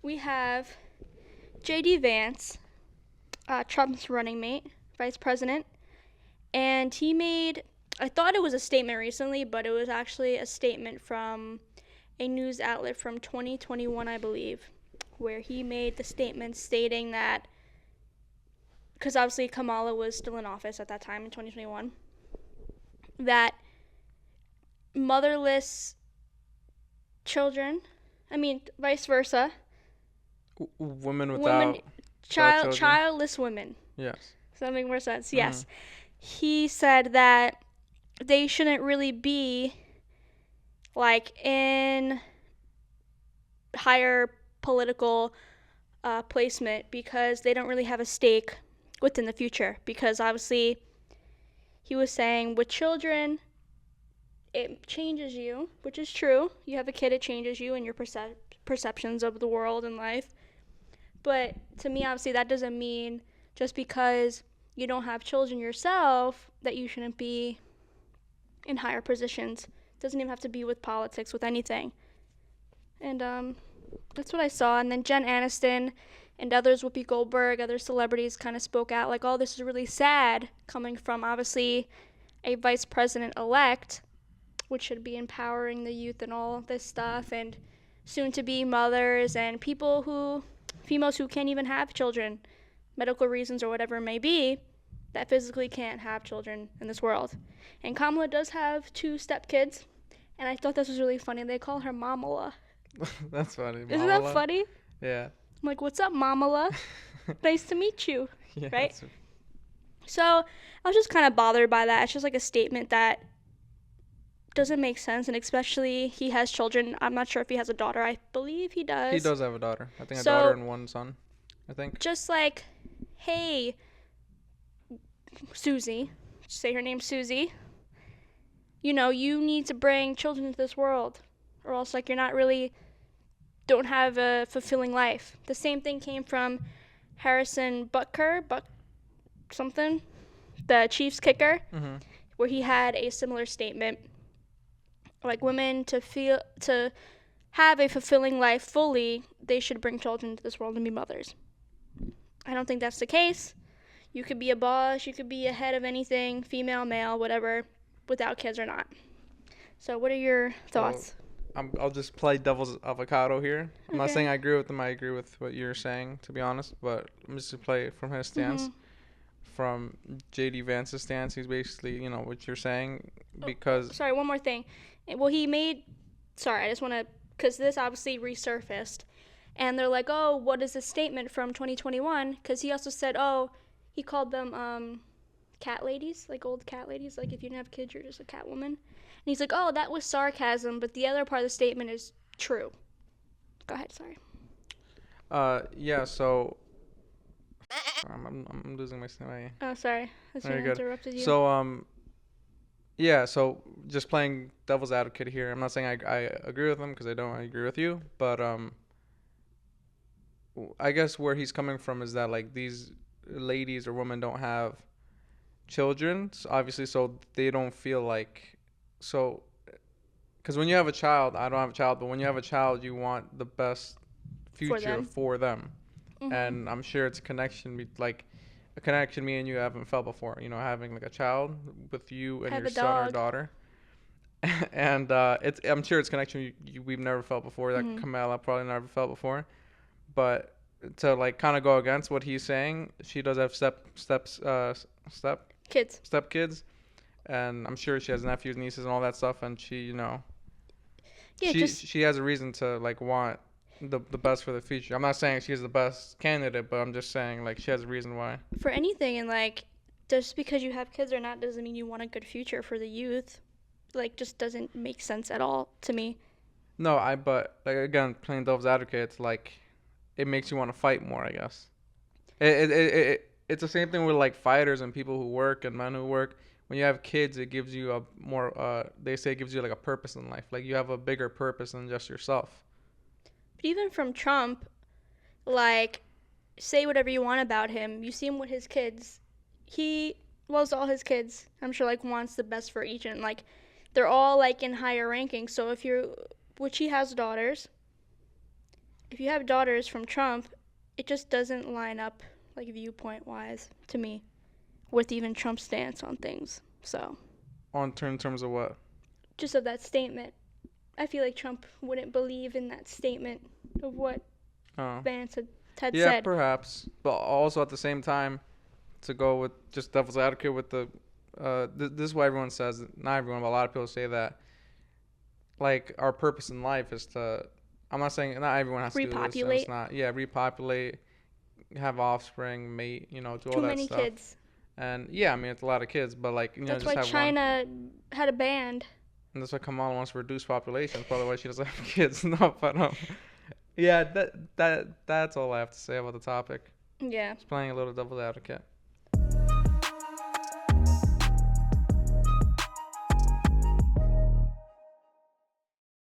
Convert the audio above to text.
we have J.D. Vance, Trump's running mate, vice president, and he made, I thought it was a statement recently, but it was actually a statement from a news outlet from 2021, I believe, where he made the statement stating that, because obviously Kamala was still in office at that time in 2021, that motherless children, I mean, vice versa, Women women, without children. childless women. Yes. Does that make more sense? Mm-hmm. Yes. He said that they shouldn't really be like in higher political placement because they don't really have a stake within the future. Because obviously, he was saying with children, it changes you, which is true. You have a kid, it changes you and your perceptions of the world and life. But to me, obviously, that doesn't mean just because you don't have children yourself that you shouldn't be in higher positions. It doesn't even have to be with politics, with anything. And that's what I saw. And then Jen Aniston and others, Whoopi Goldberg, other celebrities kind of spoke out like, oh, this is really sad coming from obviously a vice president elect, which should be empowering the youth and all this stuff, and soon to be mothers and females who can't even have children, medical reasons or whatever it may be, that physically can't have children in this world. And Kamala does have 2 stepkids, and I thought this was really funny. They call her Mamala. That's funny. Isn't that Mamala. funny? Yeah. I'm like, what's up, Mamala? Nice to meet you, Yeah. right? So I was just kind of bothered by that. It's just like a statement that doesn't make sense, and especially he has children. I'm not sure if he has a daughter. I believe he does. He does have a daughter. I think a So, daughter and one son. I think. just like, hey, Susie, say her name Susie, you need to bring children into this world, or else like you're not really, don't have a fulfilling life. The same thing came from Harrison something, the Chiefs kicker, Mm-hmm. where he had a similar statement, like women to have a fulfilling life fully, they should bring children into this world and be mothers. I don't think that's the case. You could be a boss, you could be a head of anything, female, male, whatever, without kids or not. So what are your thoughts? I'll just play devil's avocado here. I'm not Okay. saying I agree with him. I agree with what you're saying, to be honest. But I'm just gonna play from his stance. Mhm. From JD Vance's stance, he's basically, what you're saying, Oh, because sorry, one more thing. Well, he made. Sorry, I just want to, because this obviously resurfaced, and they're like, "Oh, what is this statement from 2021?" Because he also said, "Oh, he called them cat ladies, like old cat ladies. Like if you didn't have kids, you're just a cat woman." And he's like, "Oh, that was sarcasm, but the other part of the statement is true." Go ahead. Sorry. yeah. So I'm losing my. Oh, sorry. I just Very good. interrupted you. So yeah. So just playing devil's advocate here. I'm not saying I agree with him because I don't agree with you, but I guess where he's coming from is that like these ladies or women don't have children, so obviously, so they don't feel like so. Because when you have a child, I don't have a child, but when you have a child, you want the best For future them. for them, Mhm. and I'm sure it's a connection, like a connection me and you haven't felt before. Having like a child with you I and have your a son or dog. daughter, and it's I'm sure it's a connection we've never felt before, that Mhm. Kamala probably never felt before, but to like kind of go against what he's saying, she does have step Kids. step kids, and I'm sure she has nephews, nieces, and all that stuff, and she Yeah, just she has a reason to like want the best for the future. I'm not saying she's the best candidate, but I'm just saying like she has a reason why. for anything, and like just because you have kids or not doesn't mean you want a good future for the youth. Like just doesn't make sense at all to me. No, but like again, playing devil's advocate, it's like it makes you want to fight more, I guess. It's the same thing with like fighters and people who work and men who work. When you have kids, it gives you a more they say it gives you like a purpose in life. Like you have a bigger purpose than just yourself. But even from Trump, like say whatever you want about him, you see him with his kids. He loves all his kids. I'm sure like wants the best for each, and like they're all like in higher rankings. So if you're, which he has daughters, if you have daughters from Trump, it just doesn't line up, like, viewpoint wise, to me, with even Trump's stance on things. So, In terms of what? just of that statement, I feel like Trump wouldn't believe in that statement of what Oh. Vance had Yeah, said. perhaps. But also at the same time, to go with just devil's advocate with the, this is what everyone says. Not everyone, but a lot of people say that, like, our purpose in life is to. I'm not saying not everyone has to do this, and it's Repopulate. not. Yeah, repopulate, have offspring, mate, do all Too that many stuff. kids. And yeah, I mean it's a lot of kids, but like That's just why have one. China had a band. And that's why Kamala wants to reduce population. That's probably why she doesn't have kids. No, but yeah, that's all I have to say about the topic. Yeah. Just playing a little devil's advocate.